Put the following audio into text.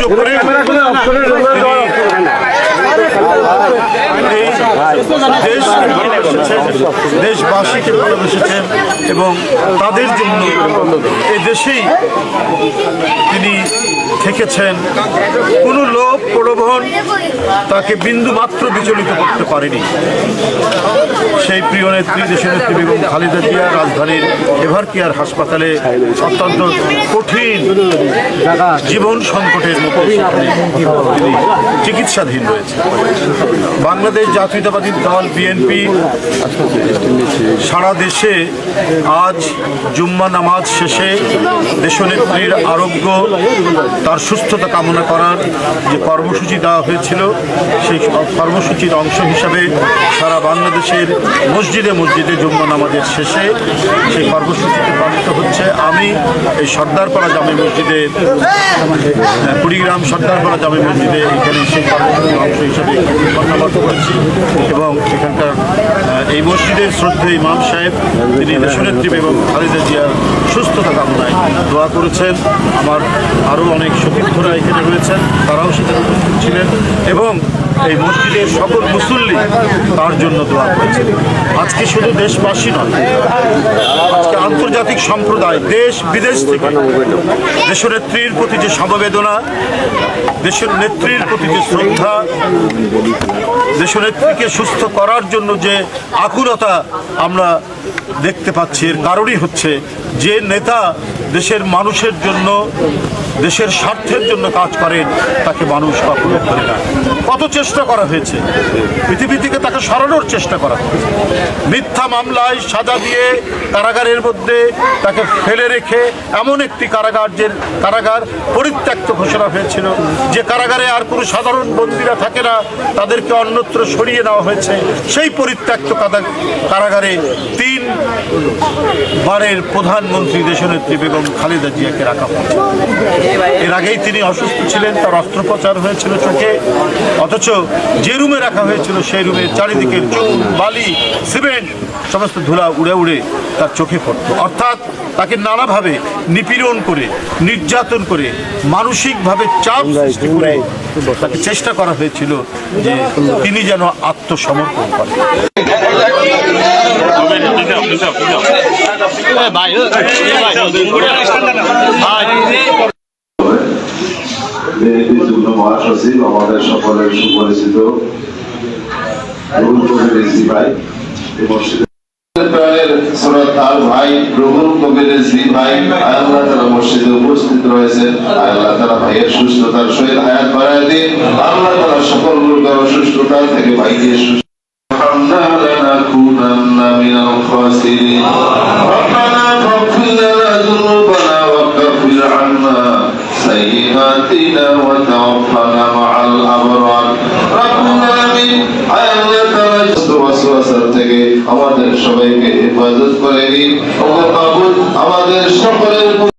সুযোগ করে দেশবাসীকে ভালোবেসেছেন এবং তাদের জন্য এই দেশেই তিনি থেকেছেন। কোনো লোক প্রলোভন তাকে বিন্দু মাত্র বিচলিত করতে পারেনি। সেই প্রিয় নেত্রী, দেশনেত্রী বেগম খালেদা জিয়া রাজধানীর এভারকেয়ার হাসপাতালে অত্যন্ত কঠিন জীবন সংকটের মধ্যে তিনি চিকিৎসাধীন রয়েছে। বাংলাদেশ জাতীয়তাবাদী দল বিএনপি সারা দেশে আজ জুম্মা নামাজ শেষে দেশনেত্রীর আরোগ্য, তার সুস্থতা কামনা করার যে কর্মসূচি দেওয়া হয়েছিল, সেই কর্মসূচির অংশ হিসাবে সারা বাংলাদেশের মসজিদে মসজিদে জুম্মা নামাজের শেষে সেই কর্মসূচিতে পালিত হচ্ছে। আমি এই সর্দারপাড়া জামে মসজিদে, কুড়িগ্রাম সর্দারপাড়া জামে মসজিদে এখানে সেই কর্মসূচির অংশ হিসাবে ধন্যবাদ করেছি এবং এখানকার এই মসজিদের শ্রদ্ধেয় ইমাম সাহেব তিনি দেশনেত্রী বেগম খালেদা জিয়ার সুস্থতা কামনায় দোয়া করেছেন। আমার আরও অনেক সতীর্থরা এখানে রয়েছেন, তারাও সেখানে উপস্থিত ছিলেন এবং এই মসজিদের সকল মুসল্লি তার জন্য দোয়া করেছেন। আজকে শুধু দেশবাসী নয়, আজকে আন্তর্জাতিক সম্প্রদায় দেশ বিদেশ থেকে দেশনেত্রীর প্রতি যে সমবেদনা, দেশের নেত্রীর প্রতি যে শ্রদ্ধা, দেশনেত্রীকে সুস্থ করার জন্য যে আকুলতা আমরা দেখতে পাচ্ছি, এর কারণই হচ্ছে যে নেতা দেশের মানুষের জন্য, দেশের স্বার্থের জন্য কাজ করেন তাকে মানুষ কখনো করে না। কত চেষ্টা করা হয়েছে, পৃথিবী থেকে তাকে সরানোর চেষ্টা করা হয়েছে। মিথ্যা মামলায় সাজা দিয়ে কারাগারের মধ্যে তাকে ফেলে রেখে এমন একটি কারাগার পরিত্যক্ত ঘোষণা হয়েছিল, যে কারাগারে আর কোনো সাধারণ বন্দীরা থাকে না, তাদেরকে অন্যত্র সরিয়ে নেওয়া হয়েছে। সেই পরিত্যক্ত কারাগারে 3 বারের প্রধানমন্ত্রী দেশনেত্রী বেগম খালেদা জিয়াকে রাখা হয়েছে। এর আগেই তিনি অসুস্থ ছিলেন, তার অস্ত্রোপচার হয়েছিল চোখে, অথচ যে রুমে রাখা হয়েছিল সেই রুমের চারিদিকের চুন, বালি, সিমেন্ট সমস্ত ধুলা উড়ে উড়ে তার চোখে পড়ত। অর্থাৎ তাকে নানাভাবে নিপীড়ন করে, নির্যাতন করে, মানসিকভাবে চাপ সৃষ্টি করে তাকে চেষ্টা করা হয়েছিল যে তিনি যেন আত্মসমর্পণ করেন। মহাসচিব আমাদের সকলের সুপরিচিত ভাই রুহুল কবির রিজভী ভাই, আল্লাহ তাআলা মসজিদে উপস্থিত রয়েছেন। আল্লাহ তাআলা ভাইয়ের সুস্থতার সহিত হায়াত বাড়ায় দিন। আল্লাহ তাআলা সকল গুরুতর অসুস্থতা থেকে ভাইকে সুস্থ سيئاتنا وتوفنا مع الأبرار ربنا آمين আল্লাহ তাআলা ওয়াসওয়াসা থেকে আমাদের সবাইকে হেফাজত করে দিন। আমাদের সকলের